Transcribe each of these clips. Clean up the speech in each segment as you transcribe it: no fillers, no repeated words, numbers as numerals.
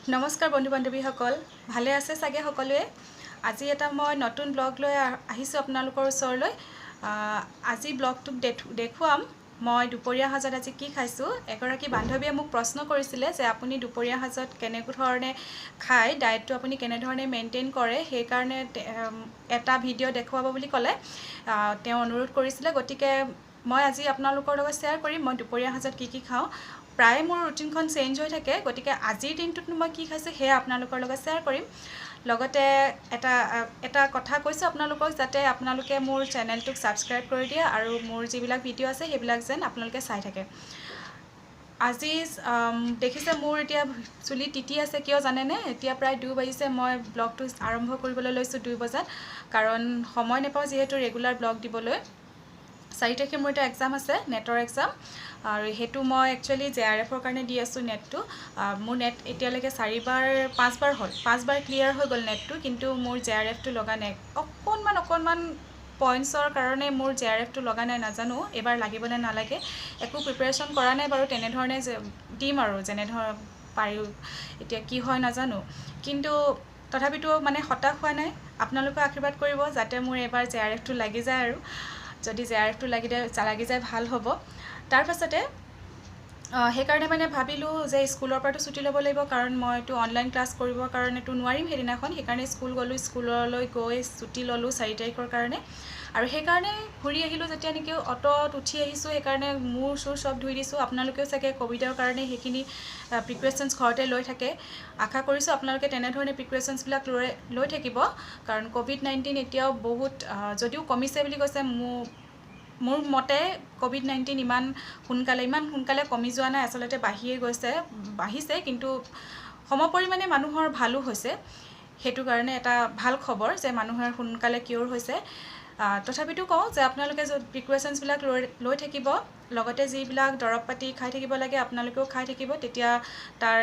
নমস্কাৰ বন্ধু বান্ধৱীসকল, ভালে আছে চাগে সকলোৱে। আজি এটা মই নতুন ব্লগ লৈ আহিছোঁ আপোনালোকৰ ওচৰলৈ। আজি ব্লগটোক দেখুৱাম মই দুপৰীয়া সাজত আজি কি খাইছোঁ। এগৰাকী বান্ধৱীয়ে মোক প্ৰশ্ন কৰিছিলে যে আপুনি দুপৰীয়া সাজত কেনেকুৱা ধৰণে খায়, ডায়েটটো আপুনি কেনেধৰণে মেইনটেইন কৰে, সেইকাৰণে এটা ভিডিঅ' দেখুৱাব বুলি ক'লে। তেওঁ অনুৰোধ কৰিছিলে, গতিকে মই আজি আপোনালোকৰ লগত শ্বেয়াৰ কৰিম মই দুপৰীয়া সাজত কি খাওঁ। প্ৰায় মোৰ ৰুটিনখন চেঞ্জ হৈ থাকে, গতিকে আজিৰ দিনটোত মই কি খাইছোঁ সেয়া আপোনালোকৰ লগত শ্বেয়াৰ কৰিম। লগতে এটা কথা কৈছোঁ আপোনালোকক, যাতে আপোনালোকে মোৰ চেনেলটোক ছাবস্ক্ৰাইব কৰি দিয়ে আৰু মোৰ যিবিলাক ভিডিঅ' আছে সেইবিলাক যেন আপোনালোকে চাই থাকে। আজি দেখিছে মোৰ এতিয়া চুলি তিতি আছে, কিয় জানেনে? এতিয়া প্ৰায় 2 বাজিছে, মই ব্লগটো আৰম্ভ কৰিবলৈ লৈছোঁ 2 বজাত, কাৰণ সময় নাপাওঁ যিহেতু ৰেগুলাৰ ব্লগ দিবলৈ। 4 তাৰিখে মোৰ এটা এক্সাম আছে, নেটৰ এক্সাম, আৰু সেইটো মই একচুৱেলি JRF কাৰণে দি আছোঁ নেটটো। মোৰ নেট এতিয়ালৈকে 5বাৰ হ'ল, 5বাৰ ক্লিয়াৰ হৈ গ'ল নেটটো, কিন্তু মোৰ JRFটো লগা নাই। অকণমান পইণ্টছৰ কাৰণে মোৰ JRFটো লগা নাই, নাজানো এবাৰ লাগিবনে নালাগে। একো প্ৰিপেৰেশ্যন কৰা নাই বাৰু, তেনেধৰণে দিম আৰু যেনেধৰণে পাৰোঁ। এতিয়া কি হয় নাজানো, কিন্তু তথাপিতো মানে হতাশ হোৱা নাই। আপোনালোকে আশীৰ্বাদ কৰিব যাতে মোৰ এবাৰ JRFটো লাগি যায়, আৰু যদি JRFটো লাগি যায় ভাল হ'ব। তাৰপাছতে সেইকাৰণে মানে ভাবিলোঁ যে স্কুলৰ পৰাতো ছুটি ল'ব লাগিব, কাৰণ মইতো অনলাইন ক্লাছ কৰিবৰ কাৰণেতো নোৱাৰিম সেইদিনাখন। সেইকাৰণে স্কুল গ'লোঁ, স্কুললৈ গৈ ছুটি ল'লোঁ 4 তাৰিখৰ কাৰণে। আৰু সেইকাৰণে ঘূৰি আহিলোঁ, যেতিয়া নেকি অ'টত উঠি আহিছোঁ, সেইকাৰণে মূৰ চুৰ চব ধুই দিছোঁ। আপোনালোকেও চাগে ক'ভিডৰ কাৰণে সেইখিনি প্ৰিকুৱেশ্যনছ ঘৰতে লৈ থাকে। আশা কৰিছোঁ আপোনালোকে তেনেধৰণে প্ৰিকুৱেশ্যনছবিলাক লৈ থাকিব, কাৰণ COVID-19 এতিয়াও বহুত যদিও কমিছে বুলি কৈছে, মোৰ মতে COVID-19 ইমান সোনকালে কমি যোৱা নাই, আচলতে বাঢ়িছে, কিন্তু সমপৰিমাণে মানুহৰ ভালো হৈছে। সেইটো কাৰণে এটা ভাল খবৰ যে মানুহৰ সোনকালে কিয়ৰ হৈছে। তথাপিতো কওঁ যে আপোনালোকে প্ৰিকুৱেশ্যনছবিলাক লৈ থাকিব, লগতে যিবিলাক দৰৱ পাতি খাই থাকিব লাগে আপোনালোকেও খাই থাকিব, তেতিয়া তাৰ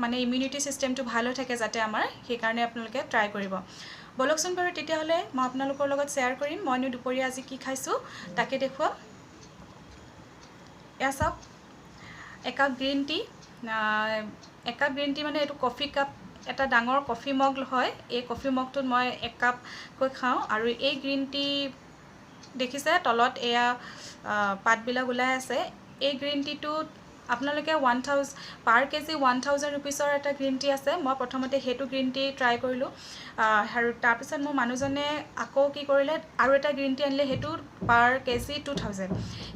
মানে ইমিউনিটি ছিষ্টেমটো ভাল হৈ থাকে যাতে আমাৰ, সেইকাৰণে আপোনালোকে ট্ৰাই কৰিব। বলকচোন বাৰু তেতিয়াহ'লে মই আপোনালোকৰ লগত শ্বেয়াৰ কৰিম মইনো দুপৰীয়া আজি কি খাইছোঁ, তাকে দেখুৱাম। এয়া চাওক, একাপ গ্ৰীণ টি। একাপ গ্ৰীণ টি মানে এইটো কফি কাপ, এটা ডাঙৰ কফি মগ হয়। এই কফি মগটোত মই 1 কাপকৈ খাওঁ। আৰু এই গ্ৰীণ টি দেখিছে তলত এয়া পাতবিলাক ওলাই আছে। এই গ্ৰীণ টিটোত আপোনালোকে পাৰ কেজি 1000 ৰুপিজৰ এটা গ্ৰীণ টি আছে। মই প্ৰথমতে সেইটো গ্ৰীণ টি ট্ৰাই কৰিলোঁ, আৰু তাৰপিছত মোৰ মানুহজনে আকৌ কি কৰিলে, আৰু এটা গ্ৰীণ টি আনিলে, সেইটো পাৰ কেজি 2000।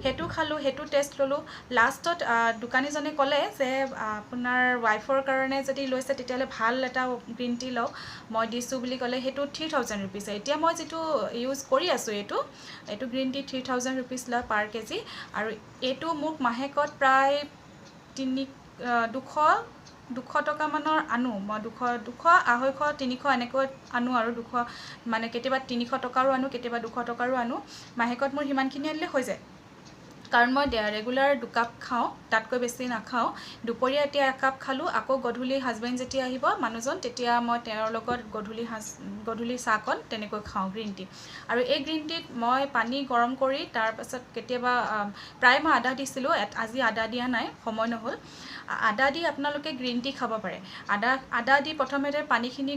সেইটো খালোঁ, সেইটো টেষ্ট ল'লোঁ। লাষ্টত দোকানীজনে ক'লে যে আপোনাৰ ৱাইফৰ কাৰণে যদি লৈছে তেতিয়াহ'লে ভাল এটা গ্ৰীণ টি লওক, মই দিছোঁ বুলি ক'লে। সেইটো 3000 ৰুপিজ। এতিয়া মই যিটো ইউজ কৰি আছোঁ, এইটো গ্ৰীণ টি 3000 ৰুপিজ লয় পাৰ কেজি। আৰু এইটো মোক মাহেকত প্ৰায় 200 টকামানৰ আনো মই। 200, 250, 300 এনেকৈ আনো, আৰু 200 মানে কেতিয়াবা 300 টকাৰো আনো, কেতিয়াবা 200 টকাৰো আনো। মাহেকত মোৰ সিমানখিনি আনিলে হৈ যায়, কাৰণ মই ৰেগুলাৰ 2 কাপ খাওঁ, তাতকৈ বেছি নাখাওঁ। দুপৰীয়া এতিয়া 1 কাপ খালোঁ, আকৌ গধূলি হাজবেণ্ড যেতিয়া আহিব মানুহজন, তেতিয়া মই তেওঁৰ লগত গধূলি চাহকণ তেনেকৈ খাওঁ গ্ৰীণ টি। আৰু এই গ্ৰীণ টিত মই পানী গৰম কৰি, তাৰপাছত কেতিয়াবা প্ৰায় মই আদা দিছিলোঁ, আজি আদা দিয়া নাই, সময় নহ'ল। আদা দি আপোনালোকে গ্ৰীণ টি খাব পাৰে। আদা দি প্ৰথমতে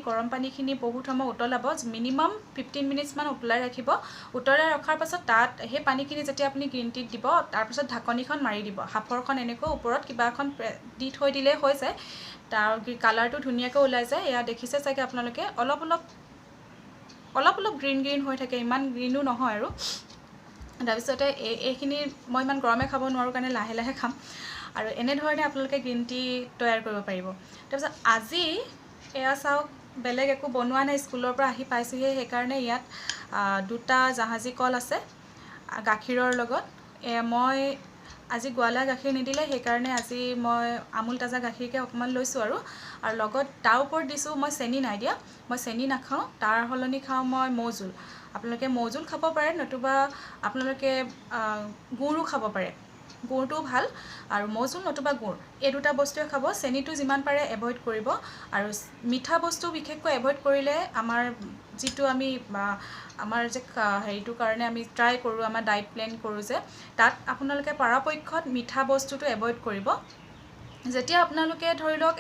গৰম পানীখিনি বহুত সময় উতলাব, মিনিমাম 15 মিনিটছমান উতলাই ৰাখিব। উতলাই ৰখাৰ পাছত তাত সেই পানীখিনি যেতিয়া আপুনি গ্ৰীণ টিত দিব, তাৰপিছত ঢাকনিখন মাৰি দিব। সাফৰখন এনেকৈ ওপৰত কিবা এখন দি থৈ দিলে হৈ যায়। তাৰ কালাৰটো ধুনীয়াকৈ ওলাই যায়। এয়া দেখিছে চাগে আপোনালোকে, অলপ গ্ৰীণ হৈ থাকে, ইমান গ্ৰীণো নহয় আৰু। তাৰপিছতে এইখিনি মই ইমান গৰমে খাব নোৱাৰোঁ কাৰণে লাহে খাম। আৰু এনেধৰণে আপোনালোকে গ্ৰীণ টি তৈয়াৰ কৰিব পাৰিব। তাৰপিছত আজি এয়া চাওক, বেলেগ একো বনোৱা নাই, স্কুলৰ পৰা আহি পাইছোঁহে, সেইকাৰণে ইয়াত 2টা জাহাজী কল আছে গাখীৰৰ লগত। মই আজি গোৱালা গাখীৰ নিদিলে, সেইকাৰণে আজি মই আমুল তাজা গাখীৰকে অকণমান লৈছোঁ। আৰু লগত তাৰ ওপৰত দিছোঁ, মই চেনি নাই দিয়া, মই চেনি নাখাওঁ, তাৰ সলনি খাওঁ মই মৌজোল। আপোনালোকে মৌজোল খাব পাৰে, নতুবা আপোনালোকে গুড়ো খাব পাৰে, গুড়টোও ভাল। আৰু মৌজোল নতুবা গুড়, এই 2টা বস্তুৱে খাব। চেনিটো যিমান পাৰে এভইড কৰিব, আৰু মিঠা বস্তু বিশেষকৈ এভইড কৰিলে আমাৰ যে হেৰিটোৰ কাৰণে আমি ট্ৰাই কৰোঁ, আমাৰ ডায়েট প্লেন কৰোঁ যে, তাত আপোনালোকে পৰাপক্ষত মিঠা বস্তুটো এভইড কৰিব। যেতিয়া আপোনালোকে ধৰি লওক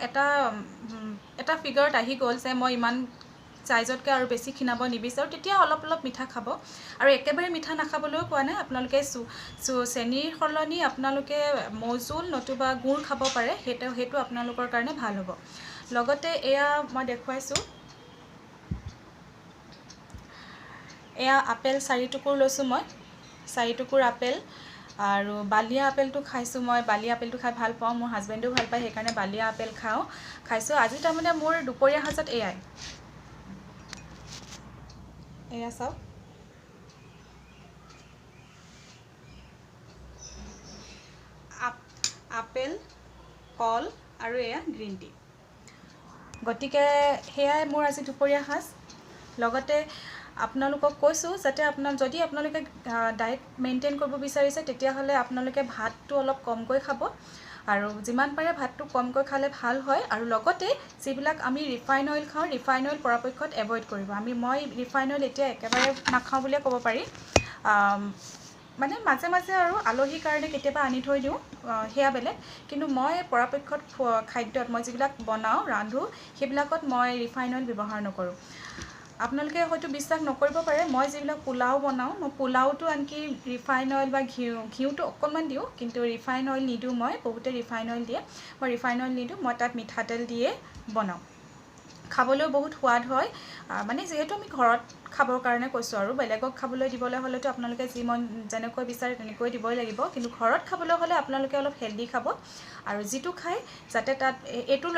এটা ফিগাৰত আহি গ'ল যে মই ইমান চাইজতকৈ আৰু বেছি খিনাব নিবিচাৰোঁ, তেতিয়া অলপ অলপ মিঠা খাব। আৰু একেবাৰে মিঠা নাখাবলৈও কোৱা নাই, আপোনালোকে চেনিৰ সলনি আপোনালোকে মৌজোল নতুবা গুড় খাব পাৰে, সেইটো আপোনালোকৰ কাৰণে ভাল হ'ব। লগতে এয়া মই দেখুৱাইছোঁ, এয়া আপেল 4 টুকুৰ লৈছোঁ মই, 4 টুকুৰ আপেল। আৰু বালিয়া আপেলটো খাইছোঁ মই, বালিয়া আপেলটো খাই ভাল পাওঁ, মোৰ হাজবেণ্ডেও ভাল পায়, সেইকাৰণে বালিয়া আপেল খাইছোঁ। আজি তাৰমানে মোৰ দুপৰীয়া সাজত এয়া চাওক, আপেল, কল আৰু এয়া গ্ৰীণ টি। গতিকে সেয়াই মোৰ আজি দুপৰীয়া সাজ। লগতে আপোনালোকক কৈছোঁ যাতে যদি আপোনালোকে ডায়েট মেইনটেইন কৰিব বিচাৰিছে, তেতিয়াহ'লে আপোনালোকে ভাতটো অলপ কমকৈ খাব, আৰু যিমান পাৰে ভাতটো কমকৈ খালে ভাল হয়। আৰু লগতে যিবিলাক আমি ৰিফাইন অইল খাওঁ, ৰিফাইন অইল পৰাপক্ষত এভইড কৰিব। মই ৰিফাইন অইল এতিয়া একেবাৰে নাখাওঁ বুলিয়ে ক'ব পাৰি, মানে মাজে মাজে আৰু আলহীৰ কাৰণে কেতিয়াবা আনি থৈ দিওঁ, সেয়া বেলেগ। কিন্তু মই পৰাপক্ষত খাদ্যত মই যিবিলাক ৰান্ধোঁ, সেইবিলাকত মই ৰিফাইন অইল ব্যৱহাৰ নকৰোঁ। আপোনালোকে হয়তো বিশ্বাস নকৰিব পাৰে, মই যিবিলাক পোলাও বনাওঁ, মই পোলাওটো আনকি ৰিফাইন অইল বা ঘিউটো অকণমান দিওঁ, কিন্তু ৰিফাইন অইল নিদিওঁ মই। বহুতে ৰিফাইন অইল দিয়ে, মই ৰিফাইন অইল নিদিওঁ, মই তাত মিঠাতেল দিয়ে বনাওঁ। খাবলৈও বহুত সোৱাদ হয়, মানে যিহেতু আমি ঘৰত খাবৰ কাৰণে কৈছোঁ, আৰু বেলেগক খাবলৈ দিবলৈ হ'লেতো আপোনালোকে যেনেকৈ বিচাৰে তেনেকৈ দিবই লাগিব, কিন্তু ঘৰত খাবলৈ হ'লে আপোনালোকে অলপ হেল্ডি খাব, আৰু যিটো খায় যাতে তাত এইটো